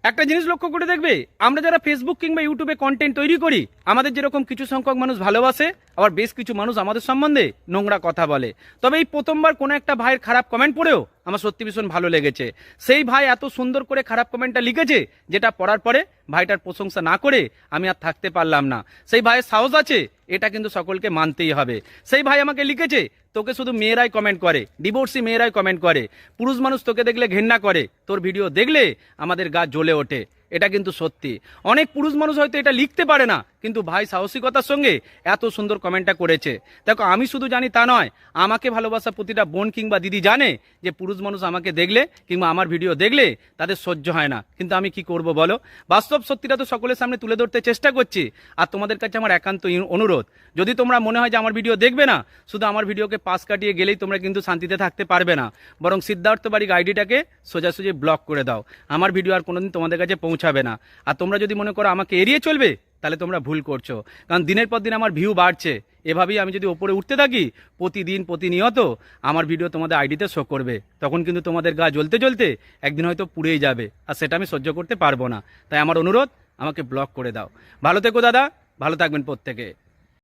একটা জিনিস লক্ষ্য করে দেখবে, আমরা যারা ফেসবুক কিংবা ইউটিউবে কন্টেন্ট তৈরি করি, আমাদের যেরকম কিছু সংখ্যক মানুষ ভালোবাসে, আবার বেশ কিছু মানুষ আমাদের সম্বন্ধে নোংরা কথা বলে। তবে এই প্রথমবার কোনো একটা ভাইয়ের খারাপ কমেন্ট পড়েও আমার সত্যি ভীষণ ভালো লেগেছে। সেই ভাই এত সুন্দর করে খারাপ কমেন্টটা লিখেছে, যেটা পড়ার পরে ভাইটার প্রশংসা না করে আমি আর থাকতে পারলাম না। সেই ভাইয়ের সাহস আছে, এটা কিন্তু সকলকে মানতেই হবে। সেই ভাই আমাকে লিখেছে, তোকে শুধু মেয়েরাই কমেন্ট করে, ডিভোর্সি মেয়েরাই কমেন্ট করে, পুরুষ মানুষ তোকে দেখলে ঘেন্না করে, তোর ভিডিও দেখলে আমাদের গা জ্বলে ওঠে। এটা কিন্তু সত্যি। অনেক পুরুষ মানুষ হয়তো এটা লিখতে পারে না, কিন্তু ভাই সাহসিকতার সঙ্গে এত সুন্দর কমেন্টটা করেছে। দেখো, আমি শুধু জানি তা নয়, আমাকে ভালোবাসা প্রতিটা বোন কিংবা দিদি জানে যে পুরুষ মানুষ আমাকে দেখলে কিংবা আমার ভিডিও দেখলে তাদের সহ্য হয় না। কিন্তু আমি কি করব বলো? বাস্তব সত্যিটা তো সকলের সামনে তুলে ধরতে চেষ্টা করছি। আর তোমাদের কাছে আমার একান্ত অনুরোধ, যদি তোমরা মনে হয় যে আমার ভিডিও দেখবে না, শুধু আমার ভিডিওকে পাশ কাটিয়ে গেলেই তোমরা কিন্তু শান্তিতে থাকতে পারবে না। বরং সিদ্ধার্থ বারিক আইডিটাকে সোজাসুজি ব্লক করে দাও। আমার ভিডিও আর কোনোদিন তোমাদের কাছে পৌঁছাবে না। আর তোমরা যদি মনে করো আমাকে এড়িয়ে চলবে, তাহলে তোমরা ভুল করছো। কারণ দিনের পর দিন আমার ভিউ বাড়ছে, এভাবেই আমি যদি ওপরে উঠতে থাকি, প্রতিদিন প্রতিনিয়ত আমার ভিডিও তোমাদের আইডিতে শো করবে। তখন কিন্তু তোমাদের গা জ্বলতে জ্বলতে একদিন হয়তো পুড়েই যাবে, আর সেটা আমি সহ্য করতে পারবো না। তাই আমার অনুরোধ, আমাকে ব্লক করে দাও। ভালো থেকো দাদা, ভালো থাকবেন প্রত্যেকে।